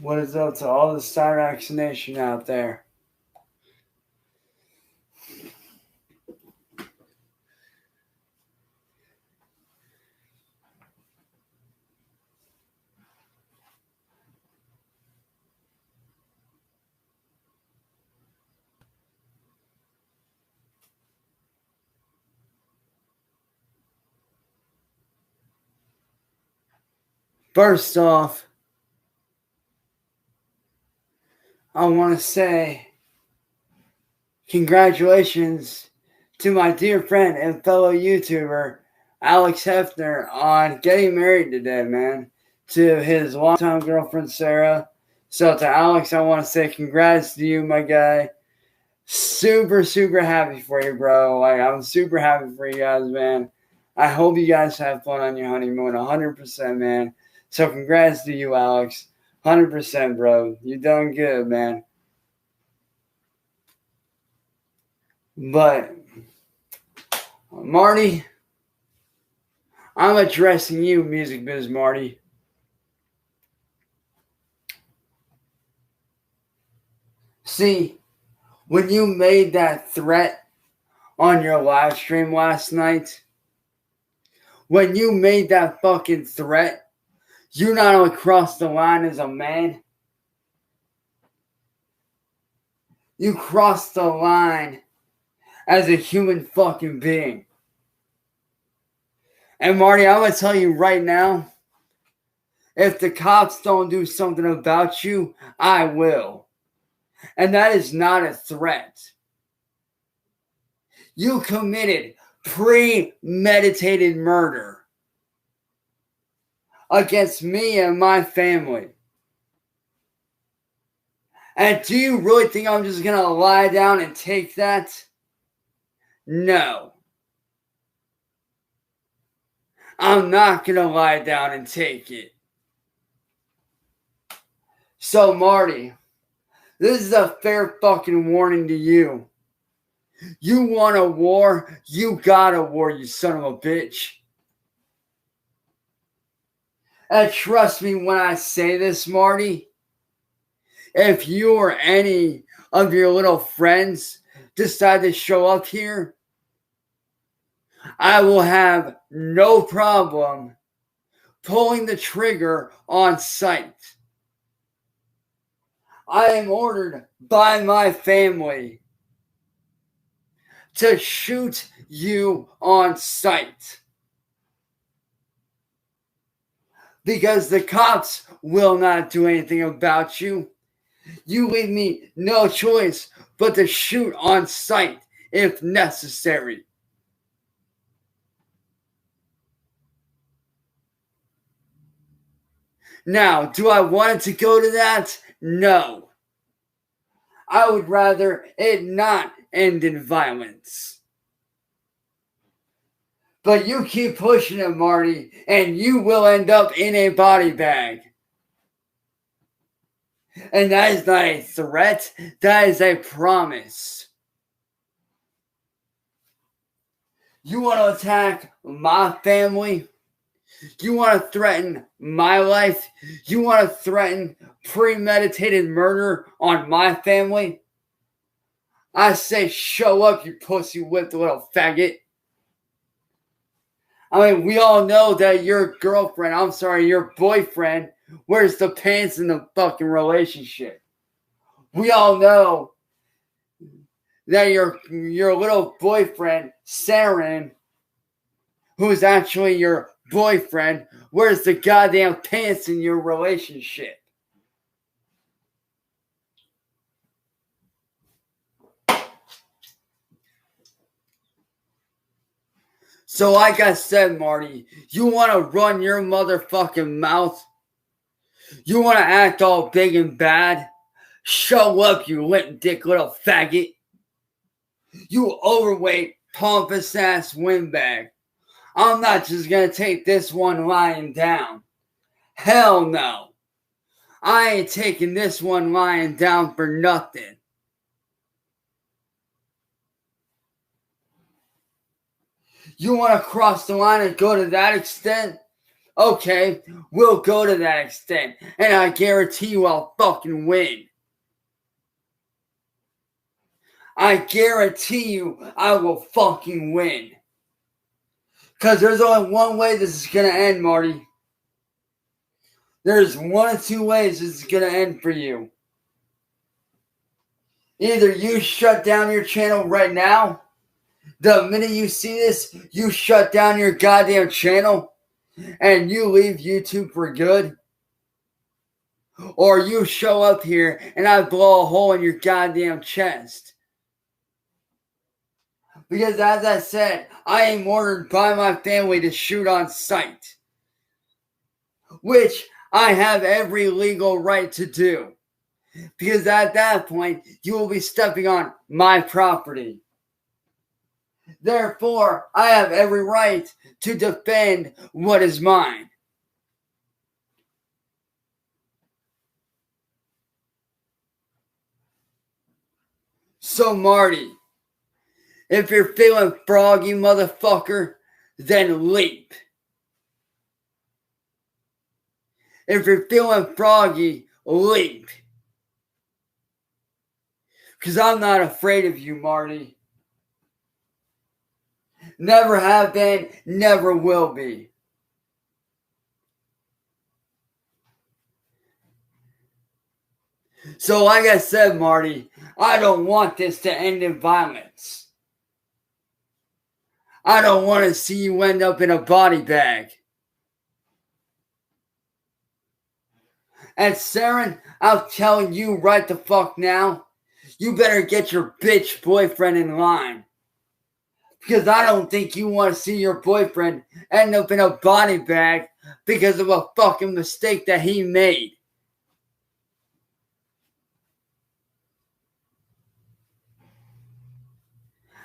What is up to all the Psyraxx Nation out there? First off, I want to say congratulations to my dear friend and fellow YouTuber, Alex Hefner, on getting married today, man, to his longtime girlfriend, Sarah. So to Alex, I want to say congrats to you, my guy. Super, super happy for you, bro. Like, I'm super happy for you guys, man. I hope you guys have fun on your honeymoon, 100%, man. So congrats to you, Alex. 100%, bro. You're doing good, man. But, Marty, I'm addressing you, Music Biz Marty. See, when you made that threat on your live stream last night, when you made that fucking threat, you not only crossed the line as a man, you crossed the line as a human fucking being. And Marty, I'm going to tell you right now, if the cops don't do something about you, I will. And that is not a threat. You committed premeditated murder against me and my family. And do you really think I'm just going to lie down and take that? No. I'm not going to lie down and take it. So, Marty, this is a fair fucking warning to you. You want a war? You got a war, you son of a bitch. And trust me when I say this, Marty, if you or any of your little friends decide to show up here, I will have no problem pulling the trigger on sight. I am ordered by my family to shoot you on sight. Because the cops will not do anything about you. You leave me no choice but to shoot on sight if necessary. Now, do I want it to go to that? No. I would rather it not end in violence. But you keep pushing it, Marty, and you will end up in a body bag. And that is not a threat, that is a promise. You want to attack my family? You want to threaten my life? You want to threaten premeditated murder on my family? I say show up, you pussy whipped little faggot. I mean, we all know that your boyfriend wears the pants in the fucking relationship. We all know that your little boyfriend, Saren, who is actually your boyfriend, wears the goddamn pants in your relationship. So like I said, Marty, you want to run your motherfucking mouth? You want to act all big and bad? Show up, you limp dick little faggot. You overweight, pompous ass windbag. I'm not just going to take this one lying down. Hell no. I ain't taking this one lying down for nothing. You want to cross the line and go to that extent? Okay, we'll go to that extent, and I guarantee you I'll fucking win. I guarantee you I will fucking win. Because there's only one way this is going to end, Marty. There's one of two ways this is going to end for you. Either you shut down your channel right now. The minute you see this, you shut down your goddamn channel and you leave YouTube for good. Or you show up here and I blow a hole in your goddamn chest. Because as I said, I am ordered by my family to shoot on sight. Which I have every legal right to do. Because at that point, you will be stepping on my property. Therefore, I have every right to defend what is mine. So, Marty, if you're feeling froggy, motherfucker, then leap. If you're feeling froggy, leap. Because I'm not afraid of you, Marty. Never have been, never will be. So like I said, Marty, I don't want this to end in violence. I don't want to see you end up in a body bag. And Saren, I'm telling you right the fuck now, you better get your bitch boyfriend in line. Because I don't think you want to see your boyfriend end up in a body bag because of a fucking mistake that he made.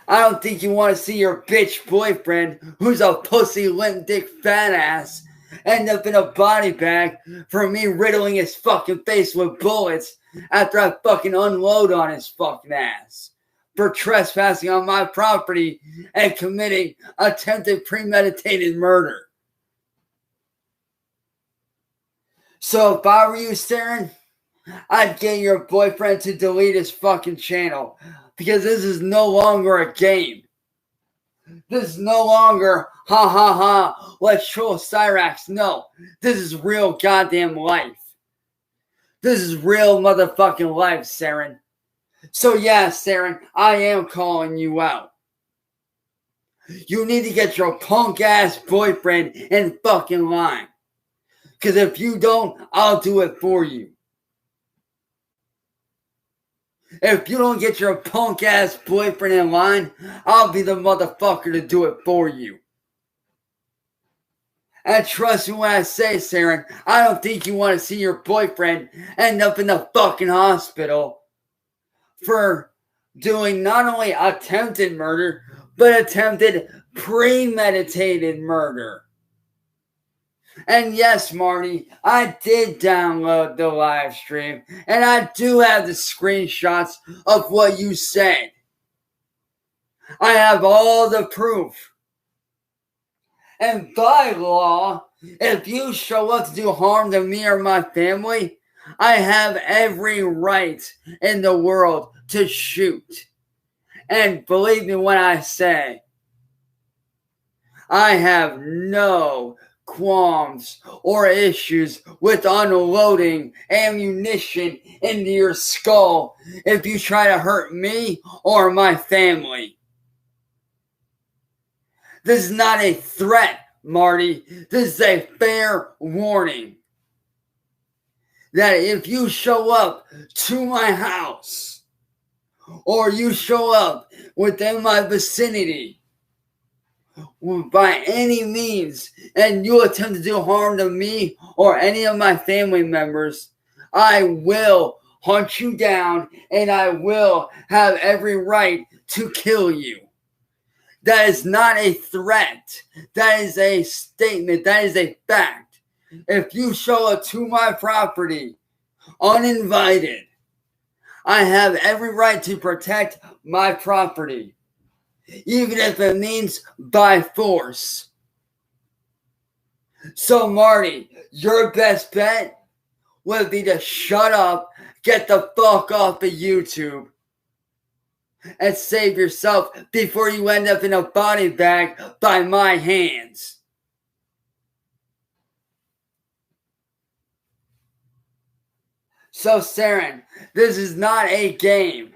I don't think you want to see your bitch boyfriend, who's a pussy limp dick fat ass, end up in a body bag for me riddling his fucking face with bullets after I fucking unload on his fucking ass for trespassing on my property and committing attempted premeditated murder. So if I were you, Saren, I'd get your boyfriend to delete his fucking channel. Because this is no longer a game. This is no longer, ha ha ha, let's troll Psyraxx. No, this is real goddamn life. This is real motherfucking life, Saren. So yeah, Saren, I am calling you out. You need to get your punk ass boyfriend in fucking line. Because if you don't, I'll do it for you. If you don't get your punk ass boyfriend in line, I'll be the motherfucker to do it for you. And trust me when I say, Saren, I don't think you want to see your boyfriend end up in the fucking hospital for doing not only attempted murder, but attempted premeditated murder. And yes, Marty, I did download the live stream, and I do have the screenshots of what you said. I have all the proof. And by law, if you show up to do harm to me or my family, I have every right in the world to shoot. And believe me when I say, I have no qualms or issues with unloading ammunition into your skull if you try to hurt me or my family. This is not a threat, Marty. This is a fair warning that if you show up to my house or you show up within my vicinity by any means, and you attempt to do harm to me or any of my family members, I will hunt you down and I will have every right to kill you. That is not a threat. That is a statement. That is a fact. If you show up to my property uninvited, I have every right to protect my property, even if it means by force. So Marty, your best bet would be to shut up, get the fuck off of YouTube, and save yourself before you end up in a body bag by my hands. So Saren, this is not a game.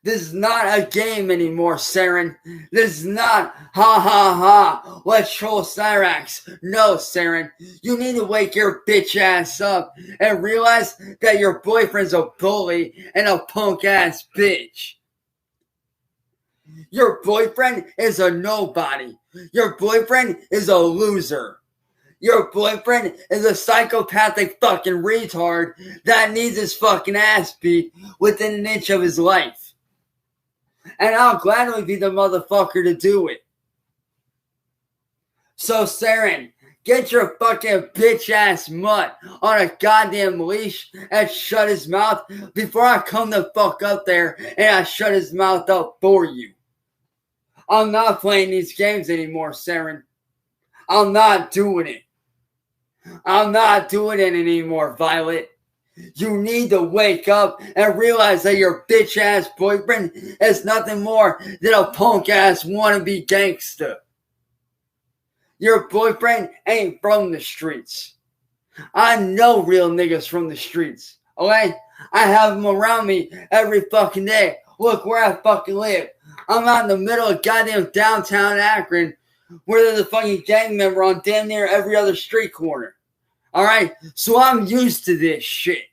This is not a game anymore, Saren. This is not ha ha ha, let's troll Psyraxx. No, Saren, you need to wake your bitch ass up and realize that your boyfriend's a bully and a punk ass bitch. Your boyfriend is a nobody. Your boyfriend is a loser. Your boyfriend is a psychopathic fucking retard that needs his fucking ass beat within an inch of his life. And I'll gladly be the motherfucker to do it. So Saren, get your fucking bitch ass mutt on a goddamn leash and shut his mouth before I come the fuck up there and I shut his mouth up for you. I'm not playing these games anymore, Saren. I'm not doing it. I'm not doing it anymore, Violet. You need to wake up and realize that your bitch ass boyfriend is nothing more than a punk ass wannabe gangster. Your boyfriend ain't from the streets. I know real niggas from the streets, okay? I have them around me every fucking day. Look where I fucking live. I'm out in the middle of goddamn downtown Akron where there's a fucking gang member on damn near every other street corner. Alright? So I'm used to this shit.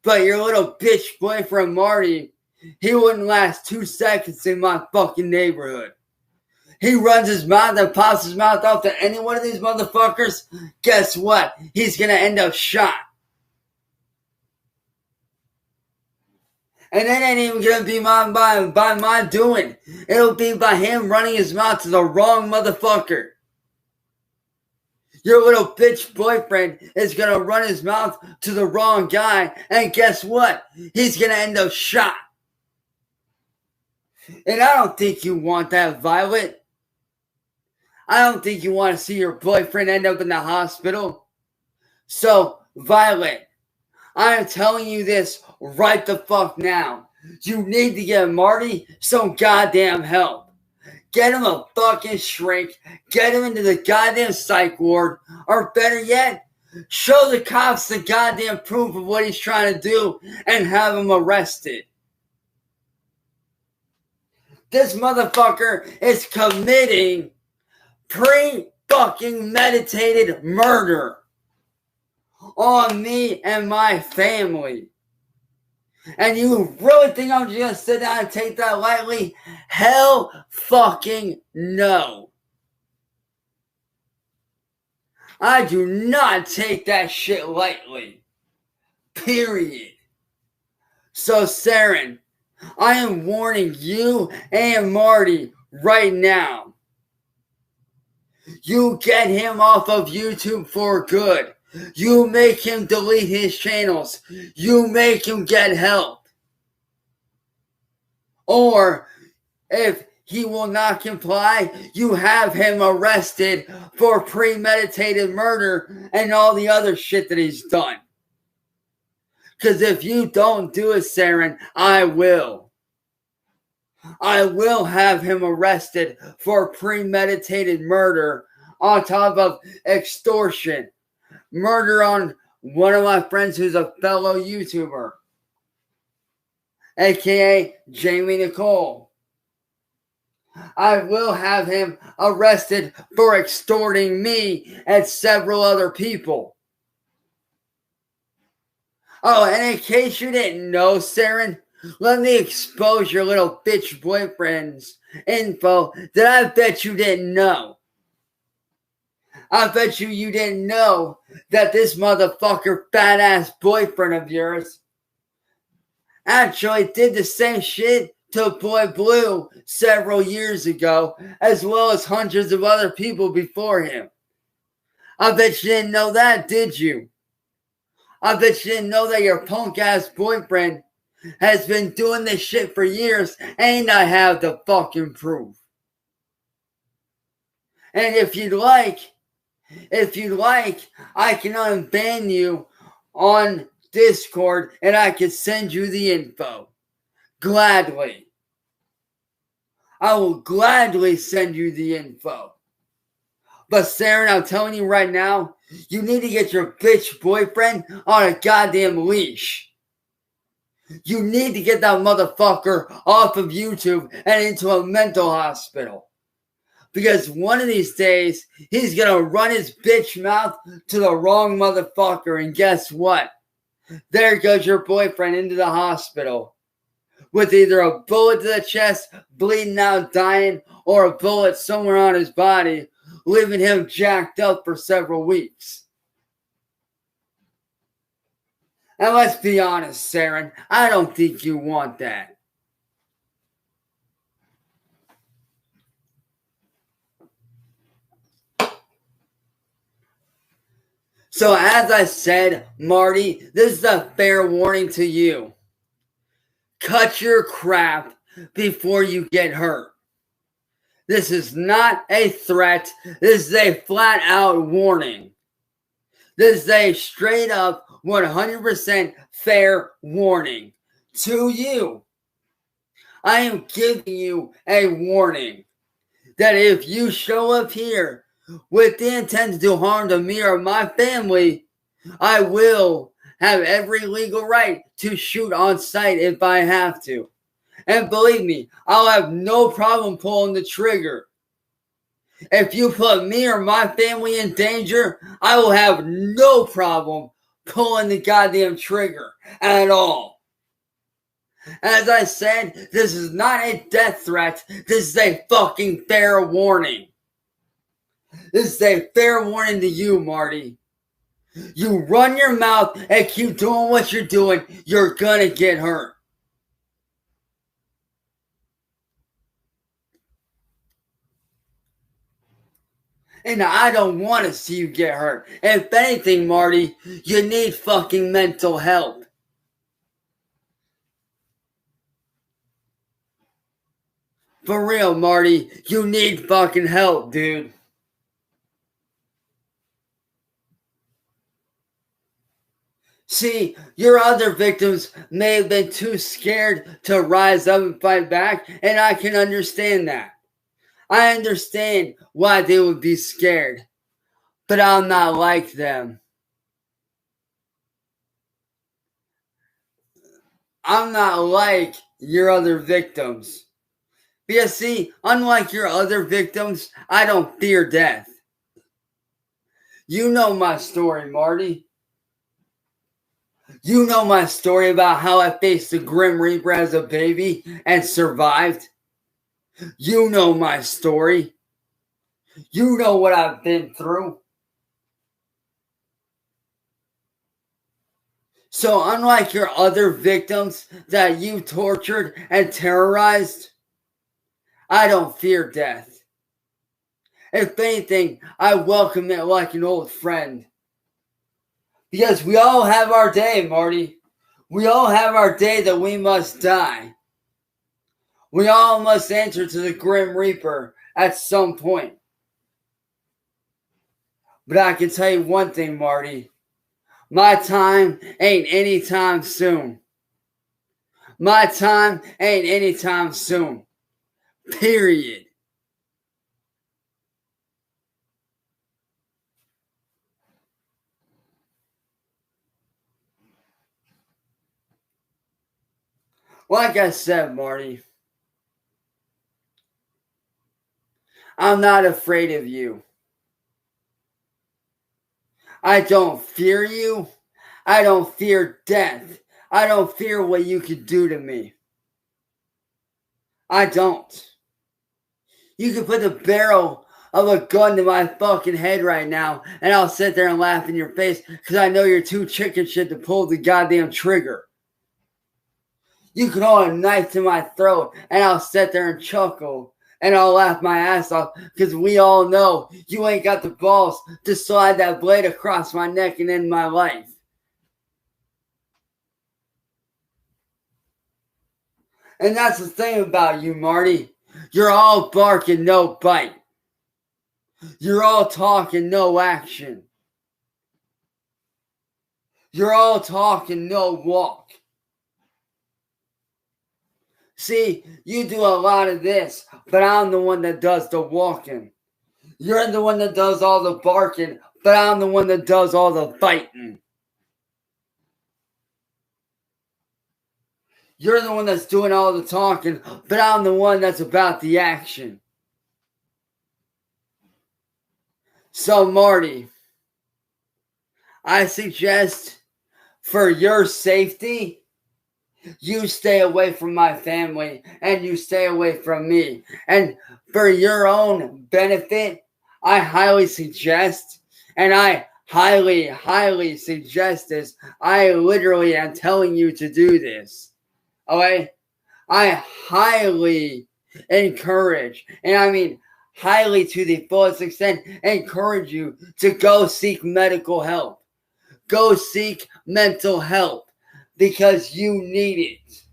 But your little bitch boyfriend Marty, he wouldn't last 2 seconds in my fucking neighborhood. He runs his mouth and pops his mouth off to any one of these motherfuckers. Guess what? He's gonna end up shot. And it ain't even gonna be by my doing. It'll be by him running his mouth to the wrong motherfucker. Your little bitch boyfriend is gonna run his mouth to the wrong guy, and guess what? He's gonna end up shot. And I don't think you want that, Violet. I don't think you want to see your boyfriend end up in the hospital. So, Violet, I am telling you this right the fuck now. You need to get Marty some goddamn help. Get him a fucking shrink. Get him into the goddamn psych ward. Or better yet, show the cops the goddamn proof of what he's trying to do and have him arrested. This motherfucker is committing pre-fucking meditated murder on me and my family. And you really think I'm just gonna sit down and take that lightly? Hell fucking no. I do not take that shit lightly. Period. So Saren, I am warning you and Marty right now. You get him off of YouTube for good. You make him delete his channels. You make him get help. Or, if he will not comply, you have him arrested for premeditated murder and all the other shit that he's done. Because if you don't do it, Saren, I will. I will have him arrested for premeditated murder on top of extortion. Murder on one of my friends who's a fellow YouTuber, aka Jamie Nicole. I will have him arrested for extorting me and several other people. Oh, and in case you didn't know, Saren, let me expose your little bitch boyfriend's info that I bet you didn't know. I bet you didn't know that this motherfucker fat ass boyfriend of yours actually did the same shit to Boy Blue several years ago, as well as hundreds of other people before him. I bet you didn't know that, did you? I bet you didn't know that your punk ass boyfriend has been doing this shit for years, and I have the fucking proof. And if you'd like, If you like, I can unban you on Discord and I can send you the info. Gladly. I will gladly send you the info. But Saren, I'm telling you right now, you need to get your bitch boyfriend on a goddamn leash. You need to get that motherfucker off of YouTube and into a mental hospital. Because one of these days, he's gonna run his bitch mouth to the wrong motherfucker. And guess what? There goes your boyfriend into the hospital. With either a bullet to the chest, bleeding out, dying, or a bullet somewhere on his body, leaving him jacked up for several weeks. And let's be honest, Saren, I don't think you want that. So as I said, Marty, this is a fair warning to you. Cut your crap before you get hurt. This is not a threat. This is a flat out warning. This is a straight up 100% fair warning to you. I am giving you a warning that if you show up here with the intent to do harm to me or my family, I will have every legal right to shoot on sight if I have to. And believe me, I'll have no problem pulling the trigger. If you put me or my family in danger, I will have no problem pulling the goddamn trigger at all. As I said, this is not a death threat. This is a fucking fair warning. This is a fair warning to you, Marty. You run your mouth and keep doing what you're doing, you're gonna get hurt. And I don't want to see you get hurt. If anything, Marty, you need fucking mental help. For real, Marty, you need fucking help, dude. See, your other victims may have been too scared to rise up and fight back, and I can understand that. I understand why they would be scared, but I'm not like them. I'm not like your other victims. Because see, unlike your other victims, I don't fear death. You know my story, Marty. You know my story about how I faced the Grim Reaper as a baby and survived. You know my story. You know what I've been through. So unlike your other victims that you tortured and terrorized, I don't fear death. If anything, I welcome it like an old friend. Because we all have our day, Marty. We all have our day that we must die. We all must answer to the Grim Reaper at some point. But I can tell you one thing, Marty. My time ain't anytime soon. My time ain't anytime soon. Period. Like I said, Marty, I'm not afraid of you. I don't fear you. I don't fear death. I don't fear what you could do to me. I don't. You can put the barrel of a gun to my fucking head right now, and I'll sit there and laugh in your face because I know you're too chicken shit to pull the goddamn trigger. You can hold a knife to my throat, and I'll sit there and chuckle, and I'll laugh my ass off because we all know you ain't got the balls to slide that blade across my neck and end my life. And that's the thing about you, Marty. You're all bark and no bite. You're all talk and no action. You're all talk and no walk. See, you do a lot of this, but I'm the one that does the walking. You're the one that does all the barking, but I'm the one that does all the fighting. You're the one that's doing all the talking, but I'm the one that's about the action. So, Marty, I suggest for your safety, you stay away from my family and you stay away from me. And for your own benefit, I highly suggest, and I highly, highly suggest this. I literally am telling you to do this. Okay? I highly encourage, and I mean highly to the fullest extent, encourage you to go seek medical help. Go seek mental help because you need it.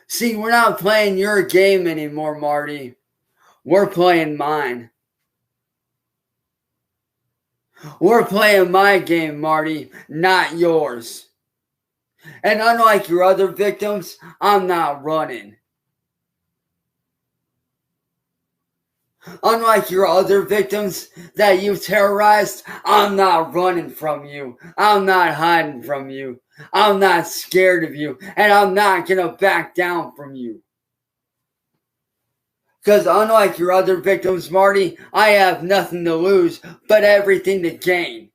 See, we're not playing your game anymore, Marty. We're playing mine. We're playing my game, Marty, not yours. And unlike your other victims, I'm not running. Unlike your other victims that you've terrorized, I'm not running from you. I'm not hiding from you. I'm not scared of you. And I'm not going to back down from you. Because unlike your other victims, Marty, I have nothing to lose but everything to gain.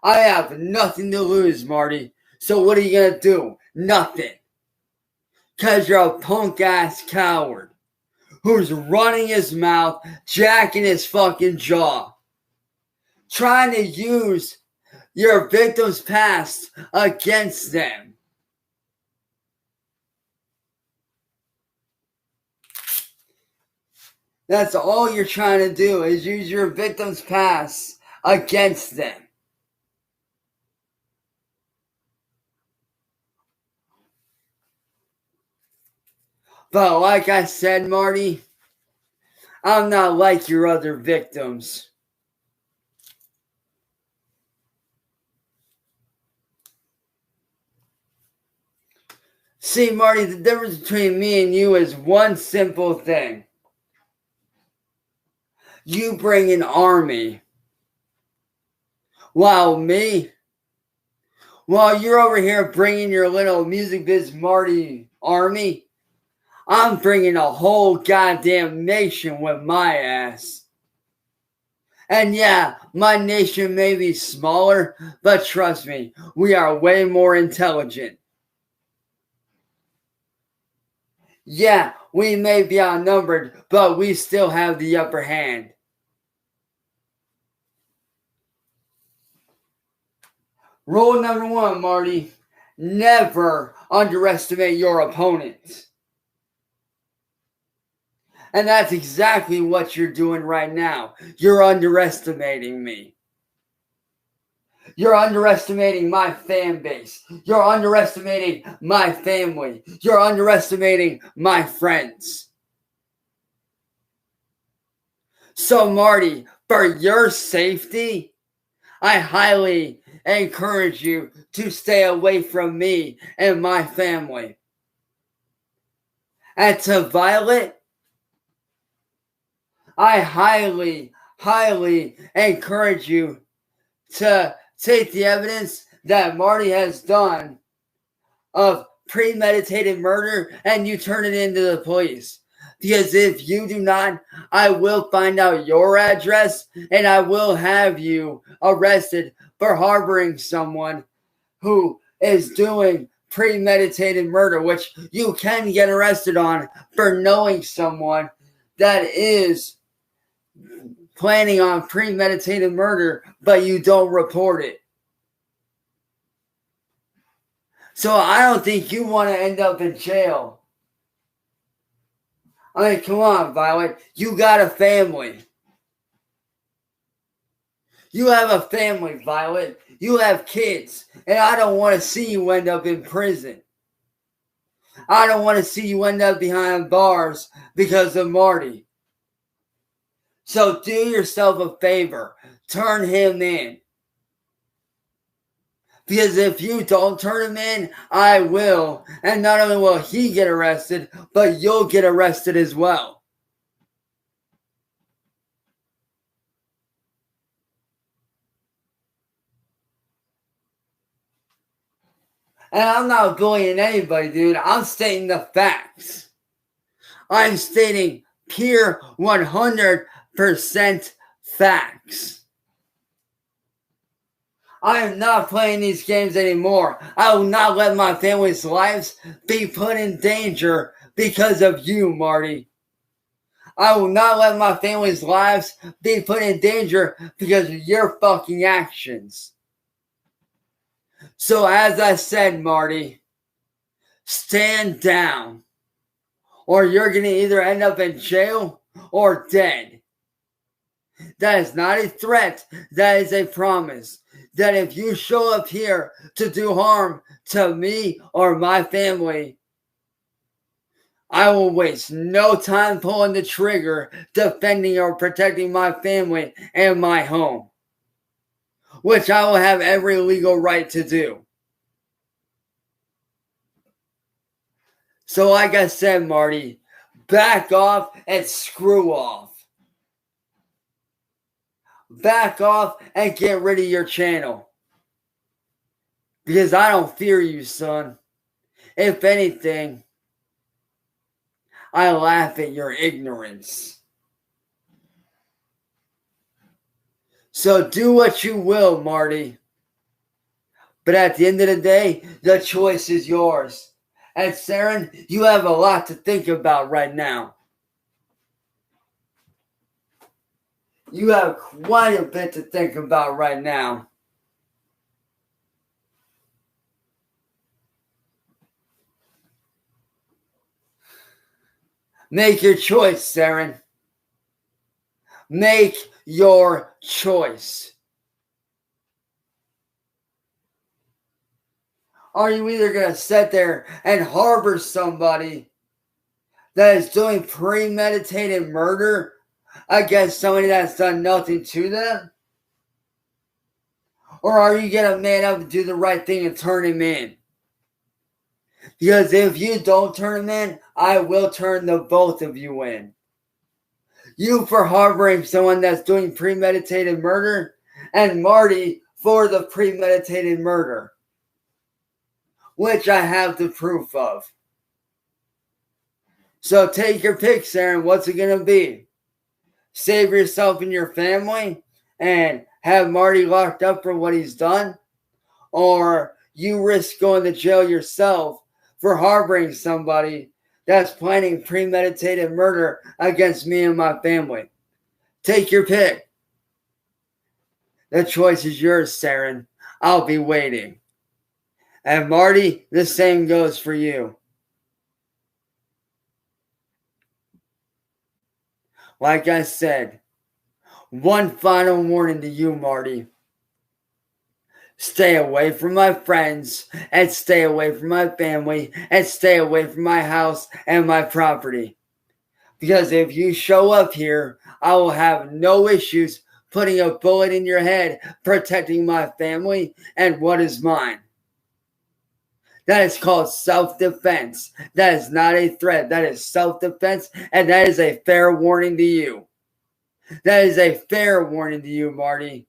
I have nothing to lose, Marty. So what are you going to do? Nothing. Because you're a punk-ass coward who's running his mouth, jacking his fucking jaw, trying to use your victim's past against them. That's all you're trying to do, is use your victim's past against them. But like I said, Marty, I'm not like your other victims. See, Marty, the difference between me and you is one simple thing. You bring an army. While you're over here bringing your little Music Biz Marty army, I'm bringing a whole goddamn nation with my ass. And yeah, my nation may be smaller, but trust me, we are way more intelligent. Yeah, we may be outnumbered, but we still have the upper hand. Rule number 1, Marty, never underestimate your opponent. And that's exactly what you're doing right now. You're underestimating me. You're underestimating my fan base. You're underestimating my family. You're underestimating my friends. So, Marty, for your safety, I highly encourage you to stay away from me and my family. And to Violet, I highly, highly encourage you to take the evidence that Marty has done of premeditated murder and you turn it into the police. Because if you do not, I will find out your address and I will have you arrested for harboring someone who is doing premeditated murder, which you can get arrested on for knowing someone that is planning on premeditated murder, but you don't report it. So I don't think you want to end up in jail. I mean, come on, Violet. You got a family. You have a family, Violet. You have kids. And I don't want to see you end up in prison. I don't want to see you end up behind bars because of Marty. So do yourself a favor. Turn him in. Because if you don't turn him in, I will. And not only will he get arrested, but you'll get arrested as well. And I'm not bullying anybody, dude. I'm stating the facts. I'm stating pure 100% facts. I am not playing these games anymore. I will not let my family's lives be put in danger because of you, Marty. I will not let my family's lives be put in danger because of your fucking actions. So as I said, Marty, stand down, or you're going to either end up in jail or dead. That is not a threat. That is a promise. That if you show up here to do harm to me or my family, I will waste no time pulling the trigger, defending or protecting my family and my home, which I will have every legal right to do. So like I said, Marty, back off and screw off. Back off and get rid of your channel. Because I don't fear you, son. If anything, I laugh at your ignorance. So do what you will, Marty. But at the end of the day, the choice is yours. And Saren, you have a lot to think about right now. You have quite a bit to think about right now. Make your choice, Saren. Make your choice. Are you either going to sit there and harbor somebody that is doing premeditated murder against somebody that's done nothing to them? Or are you going to man up and do the right thing and turn him in? Because if you don't turn him in, I will turn the both of you in. You for harboring someone that's doing premeditated murder, and Marty for the premeditated murder, which I have the proof of. So take your pick, Saren. What's it going to be? Save yourself and your family and have Marty locked up for what he's done? Or you risk going to jail yourself for harboring somebody that's planning premeditated murder against me and my family? Take your pick. The choice is yours, Saren. I'll be waiting. And Marty, the same goes for you. Like I said, one final warning to you, Marty. Stay away from my friends, and stay away from my family, and stay away from my house and my property. Because if you show up here, I will have no issues putting a bullet in your head, protecting my family and what is mine. That is called self-defense. That is not a threat. That is self-defense, and that is a fair warning to you. That is a fair warning to you, Marty.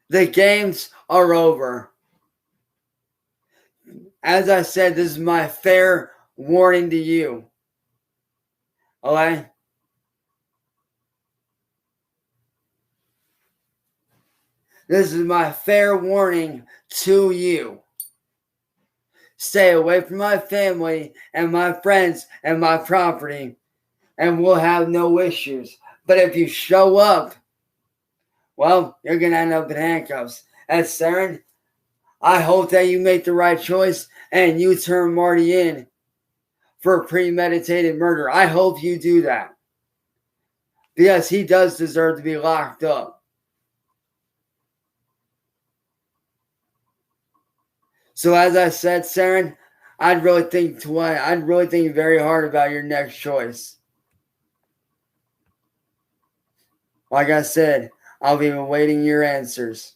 The games are over. As I said, this is my fair warning to you. Okay? This is my fair warning to you. Stay away from my family and my friends and my property, and we'll have no issues. But if you show up, well, you're going to end up in handcuffs. And Saren, I hope that you make the right choice and you turn Marty in for premeditated murder. I hope you do that. Because he does deserve to be locked up. So as I said, Saren, I'd really think very hard about your next choice. Like I said, I'll be awaiting your answers.